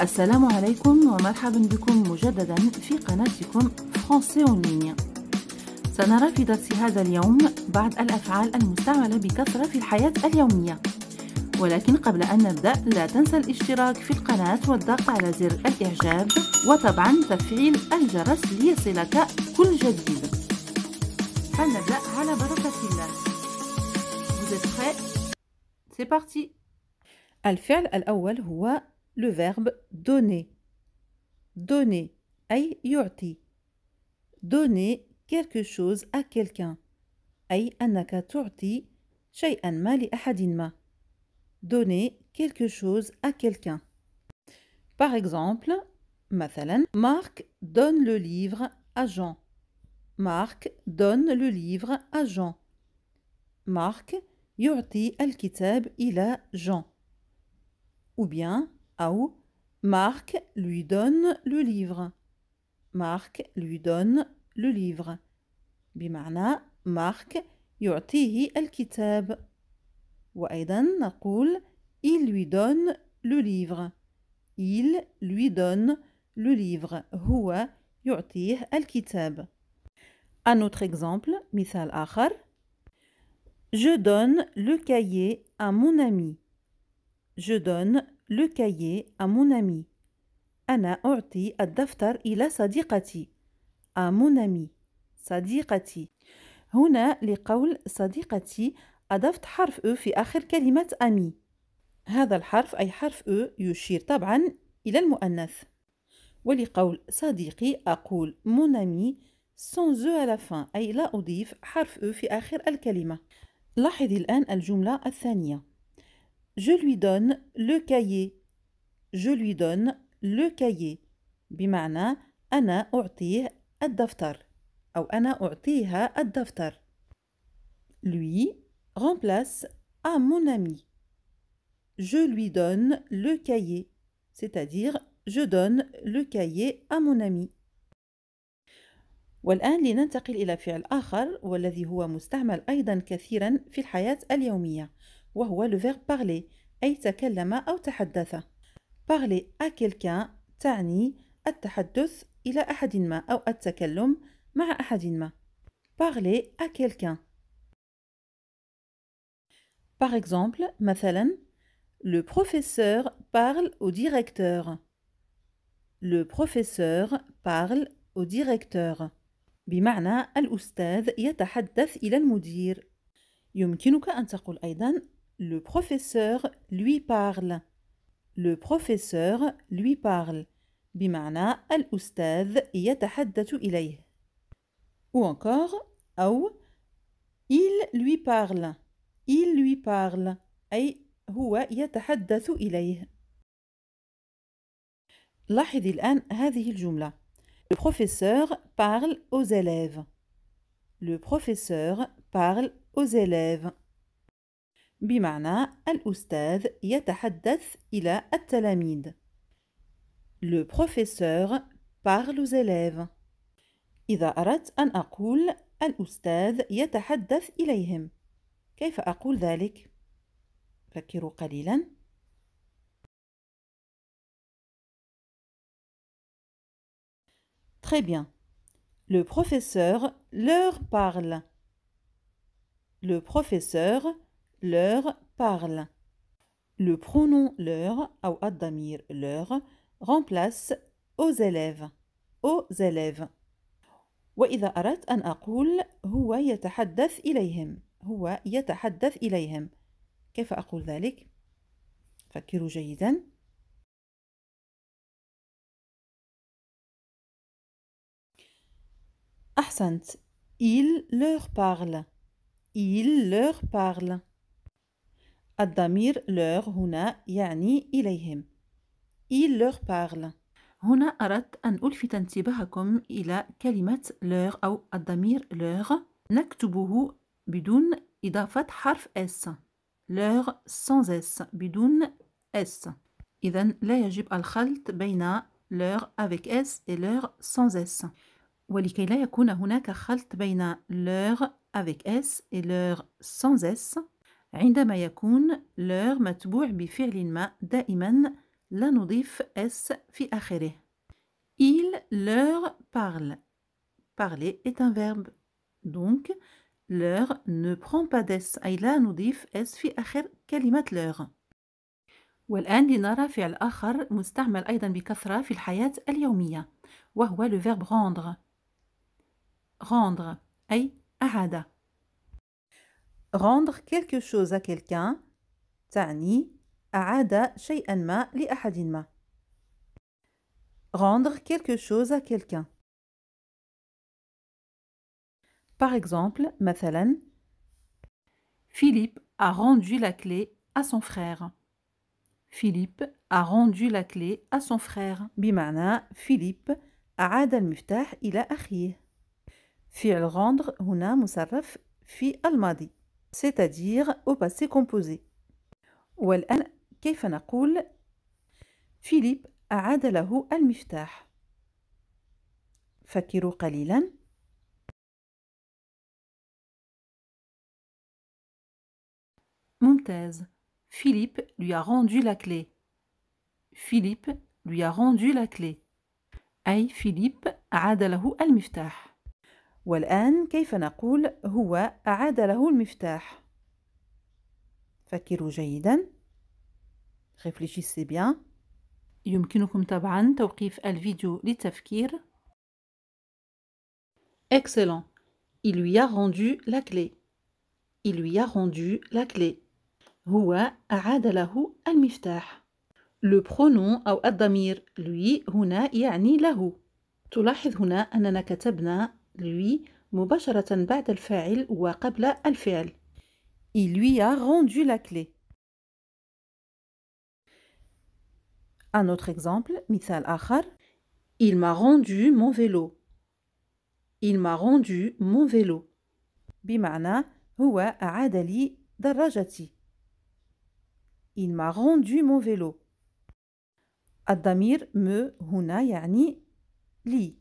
السلام عليكم ومرحبا بكم مجددا في قناتكم فرونسي اون ليني. سنرى في درس هذا اليوم بعض الأفعال المستعملة بكثرة في الحياة اليومية، ولكن قبل أن نبدأ لا تنسى الاشتراك في القناة والضغط على زر الإعجاب وطبعا تفعيل الجرس ليصلك كل جديد. فلنبدأ على بركة الله. Vous êtes prêts? C'est parti. الفعل الأول هو le verbe donner. Donner أي يعطي. Donner quelque chose à quelqu'un أي أنك تعطي شيئا ما لأحد ما. Donner quelque chose à quelqu'un. Par exemple, مثلا Marc donne le livre à Jean. Marc donne le livre à Jean. Marc يعطي الكتاب إلى Jean. Ou bien أو Marc lui donne le livre. Marc lui donne le livre. بمعنى Marc يعطيه الكتاب. وأيضا نقول il lui donne le livre. Il lui donne le livre. هو يعطيه الكتاب. Un autre exemple, مثال آخر. Je donne le cahier à mon ami. Je donne le cahier à mon ami. أنا أعطي الدفتر إلى صديقتي. À mon ami. صديقتي. هنا لقول صديقتي أضفت حرف أو في آخر كلمة أمي. هذا الحرف أي حرف أو يشير طبعا إلى المؤنث. ولقول صديقي أقول mon ami sans E à la fin أي لا أضيف حرف أو في آخر الكلمة. لاحظي الآن الجملة الثانية. Je lui donne le cahier. Je lui donne le cahier. بمعنى أنا أعطيه الدفتر أو أنا أعطيها الدفتر. Lui remplace à mon ami. Je lui donne le cahier. C'est-à-dire je donne le cahier à mon ami. والآن لننتقل إلى فعل آخر والذي هو مستعمل أيضا كثيرا في الحياة اليومية، وهو le verbe parler أي تكلم أو تحدث. Parler à quelqu'un تعني التحدث إلى أحد ما أو التكلم مع أحد ما. Parler à quelqu'un. Par exemple, مثلا le professeur parle au directeur. Le professeur parle au directeur. بمعنى الأستاذ يتحدث إلى المدير. يمكنك أن تقول أيضا le professeur lui parle. Le professeur lui parle. بمعنى الأستاذ يتحدث إليه. Ou encore أو il lui parle. Il lui parle أي هو يتحدث إليه. لاحظي الآن هذه الجملة. Le professeur parle aux élèves. Le professeur parle aux élèves. بمعنى الأستاذ يتحدث إلى التلاميذ. Le professeur parle aux élèves. إذا أردت أن أقول الأستاذ يتحدث إليهم، كيف أقول ذلك؟ فكروا قليلا. Très bien. Le professeur leur parle. Le professeur leur parle. Le pronom leur أو الضمير leur remplace aux élèves. Aux élèves. وإذا أردت أن أقول هو يتحدث إليهم، هو يتحدث إليهم، كيف أقول ذلك؟ فكروا جيدا. أحسنت. Il leur parle. Il leur parle. الضمير leur هنا يعني إليهم. Il leur parle. هنا أردت أن ألفت انتباهكم إلى كلمة leur أو الضمير leur نكتبه بدون إضافة حرف S. leur sans S بدون S. إذن لا يجب الخلط بين leur avec S et leur sans S. ولكي لا يكون هناك خلط بين leur avec S et leur sans S، عندما يكون leur متبوع بفعل ما دائما لا نضيف S في آخره. Il leur parle. Parler est un verbe. Donc, leur ne prend pas d'S أي لا نضيف S في آخر كلمة leur. والآن لنرى فعل آخر مستعمل أيضا بكثرة في الحياة اليومية وهو le verbe rendre. Rendre أي أعاد. Rendre quelque chose à quelqu'un تعني أعاد شيئا ما لأحد ما. Rendre quelque chose à quelqu'un. Par exemple, مثلا Philippe a rendu la clé à son frère. Philippe a rendu la clé à son frère. بمعنى فيليب أعاد المفتاح إلى أخيه. فعل rendre هنا مصرف في الماضي c'est-à-dire au passé composé. والآن كيف نقول فيليب أعاد له المفتاح؟ فكروا قليلا. ممتاز. Philippe lui a rendu la clé. Philippe lui a rendu la clé. أي فيليب أعاد له المفتاح. والآن كيف نقول هو أعاد له المفتاح؟ فكروا جيدا. Réfléchissez bien. يمكنكم طبعا توقيف الفيديو للتفكير. Excellent. Il lui a rendu la clé. Il lui a rendu la clé. هو أعاد له المفتاح. Le pronom أو الضمير lui هنا يعني له. تلاحظ هنا أننا كتبنا lui مباشرة بعد الفاعل وقبل الفعل. Il lui a rendu la clé. Un autre exemple, مثال آخر. Il m'a rendu mon vélo. Il m'a rendu mon vélo. بمعنى هو أعاد لي دراجتي. Il m'a rendu mon vélo. الضمير me هنا يعني لي.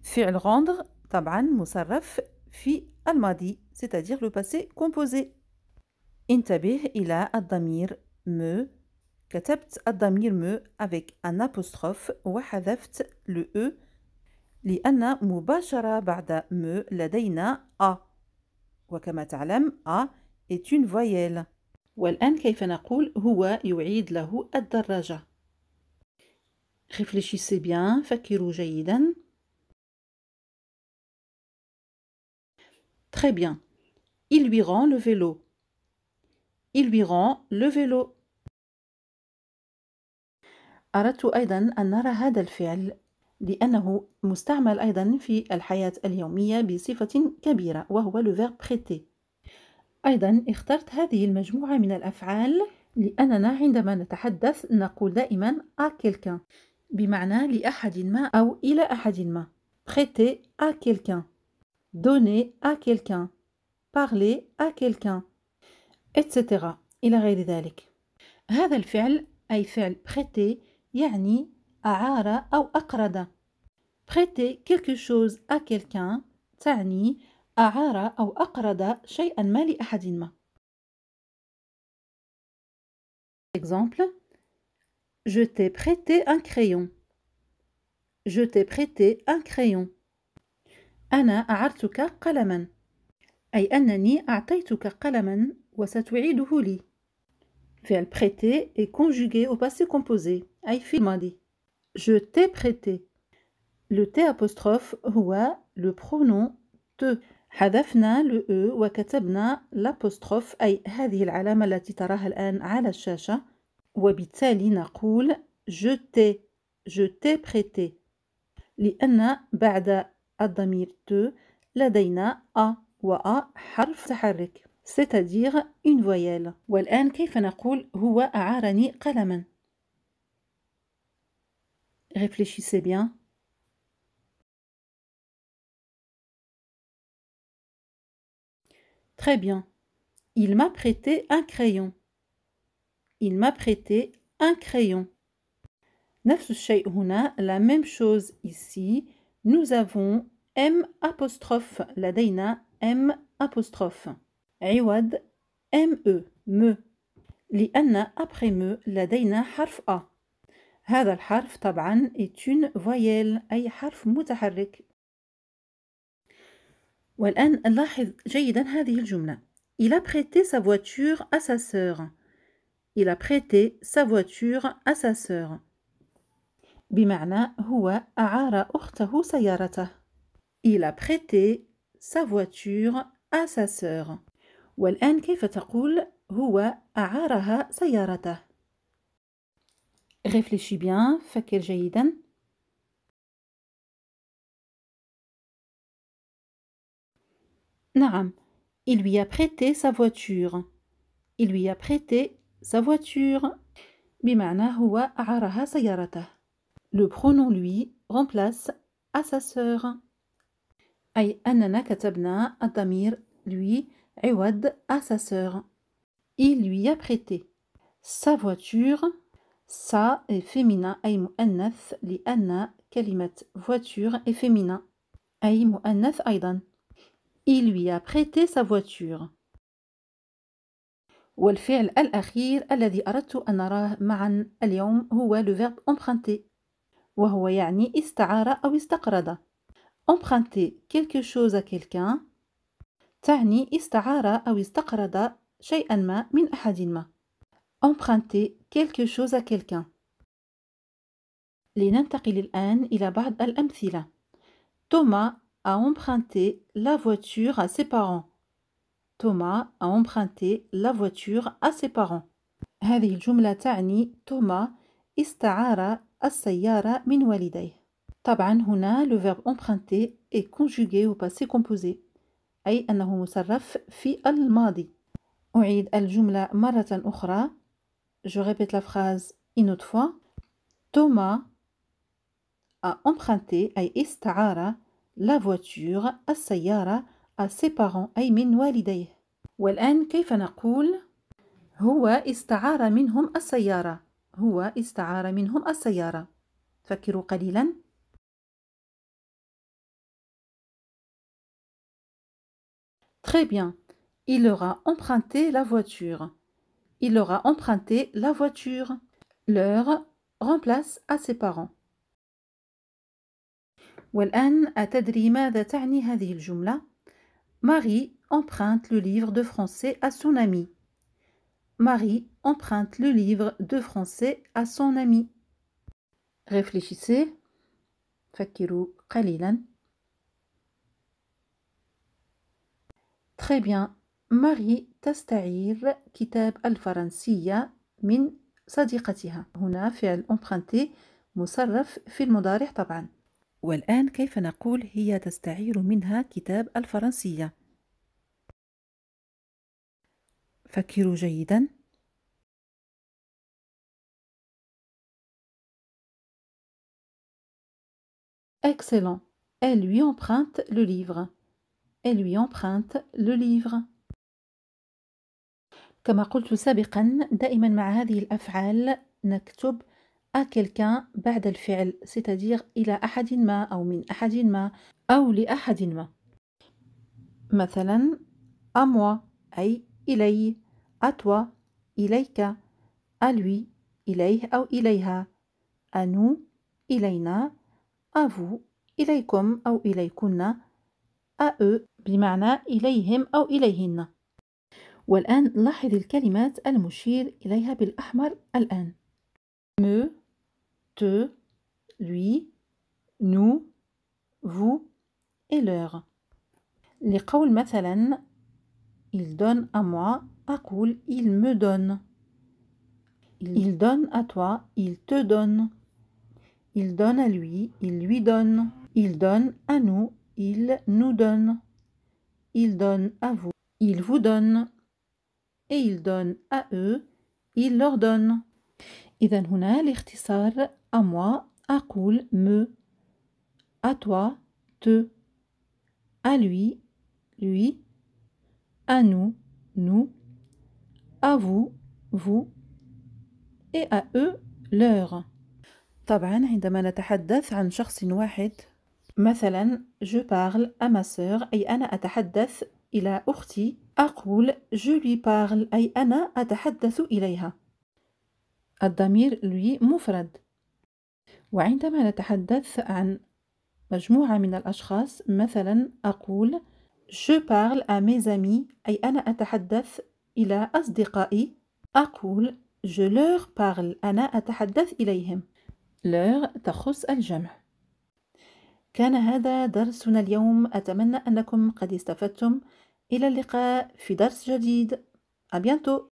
فعل rendre طبعا مصرف في الماضي c'est-à-dire le passé composé. انتبه إلى الضمير me. كتبت الضمير me avec un apostrophe وحذفت le e لأن مباشرة بعد me لدينا a وكما تعلم a est une voyelle. والآن كيف نقول هو يعيد له الدراجة؟ Réfléchissez bien, فكروا جيدا. Très bien. Il lui rend le vélo. Il lui rend le vélo. أردت أيضا أن نرى هذا الفعل لأنه مستعمل أيضا في الحياة اليومية بصفة كبيرة وهو le verbe prêter. أيضا اخترت هذه المجموعة من الأفعال لأننا عندما نتحدث نقول دائما à quelqu'un بمعنى لأحد ما أو إلى أحد ما. Prêter à quelqu'un. Donner à quelqu'un. Parler à quelqu'un. etc. إلى غير ذلك. هذا الفعل أي فعل prêter يعني أعار أو أقرض. Prêter quelque chose à quelqu'un تعني أعار أو أقرض شيئا ما لأحد ما. Exemple. Je t'ai prêté un crayon. Je t'ai prêté un crayon. أنا أعرتك قلما. أي أنني أعطيتك قلما وستعيده لي. فعل prêter est conjugué au passé composé أي في الماضي. Je t'ai prêté. Le T apostrophe هو le pronom te. حذفنا le E وكتبنا l'apostrophe أي هذه العلامة التي تراها الآن على الشاشة وبالتالي نقول je t'ai prêté لأن بعد الضمير te لدينا a و a حرف تحرك c'est-à-dire une voyelle. والآن كيف نقول هو أعارني قلما؟ Réfléchissez bien. Très bien. Il m'a prêté un crayon. Il m'a prêté un crayon. نفس الشيء هنا, la même chose ici. Nous avons M apostrophe. لدينا M apostrophe. عوض ME. Me. لأن après me لدينا حرف A. هذا الحرف طبعا est une voyelle أي حرف متحرك. والآن نلاحظ جيدا هذه الجملة. Il a prêté sa voiture à sa sœur. Il a prêté sa voiture à sa sœur. بمعنى هو أعار أخته سيارته. Il a prêté sa voiture à sa sœur. والآن كيف تقول هو أعارها سيارته؟ Réfléchis bien, فكر جيدا. نعم. Il lui a prêté sa voiture. Il lui a prêté sa voiture. بمعنى هو أعارها سيارته. Le pronom lui remplace à sa sœur. أي أننا كتبنا الضمير lui عوض à sa sœur. Il lui a prêté sa voiture. Ça est féminin أي مؤنث لأن كلمة voiture est féminin أي مؤنث أيضا. Il lui a prêté sa voiture. والفعل الأخير الذي أردت أن نراه معا اليوم هو le verbe emprunter وهو يعني استعار أو استقرض. Emprunter quelque chose à quelqu'un تعني استعار أو استقرض شيئا ما من أحد ما. Emprunter quelque chose à quelqu'un. لننتقل الآن إلى بعض الأمثلة. Thomas a emprunté la voiture à ses parents. Thomas a emprunté la voiture à ses parents. هذه الجملة تعني توما استعار السيارة من والديه. طبعا هنا le verbe emprunter est conjugué au passé composé أي أنه مصرف في الماضي. أعيد الجملة مرة أخرى. Je répète la phrase une autre fois. Thomas a emprunté أي استعار la voiture السيارة à ses parents أي من والديه. والآن كيف نقول هو استعار منهم السيارة؟ هو استعار منهم السيارة. فكروا قليلا. Très bien. Il leur a emprunté la voiture. Il leur a emprunté la voiture. Leur remplace à ses parents. والآن أتدري ماذا تعني هذه الجملة؟ Marie emprunte le livre de français à son ami. Marie emprunte le livre de français à son ami. Réfléchissez. فكروا قليلا. Très bien. Marie تستعير كتاب الفرنسية من صديقتها. هنا فعل emprunter مصرف في المضارع طبعا. والآن كيف نقول هي تستعير منها كتاب الفرنسية؟ فكروا جيدا. Excellent. Elle lui emprunte le livre. Elle lui emprunte le livre. كما قلت سابقا دائما مع هذه الأفعال نكتب à quelqu'un بعد الفعل c'est-à-dire إلى أحد ما أو من أحد ما أو لأحد ما. مثلا à moi أي إلي. à toi إليك. à lui إليه أو إليها. à nous إلينا. à vous إليكم أو إليكن. à eux بمعنى إليهم أو إليهن. والآن لاحظ الكلمات المشير إليها بالأحمر الآن. me, te, lui, nous, vous et leur. لقول مثلا il donne à moi أقول il me donne. Il donne à toi il te donne. Il donne à lui il lui donne. Il donne à nous il nous donne. Il donne à vous il vous donne. Et il donne à eux il leur donne. إذا هنا لاختصار à moi أقول me. à toi te. à lui lui. à nous nous. à vous vous. et à eux leur. طبعا عندما نتحدث عن شخص واحد مثلا je parle à ma sœur أي أنا أتحدث إلى أختي أقول je lui parle أي أنا أتحدث إليها. الضمير lui مفرد. وعندما نتحدث عن مجموعة من الأشخاص مثلا أقول je parle à mes amis أي أنا أتحدث إلى أصدقائي. أقول je leur parle أنا أتحدث إليهم. leur تخص الجمع. كان هذا درسنا اليوم، أتمنى أنكم قد استفدتم. إلى اللقاء في درس جديد. À bientôt.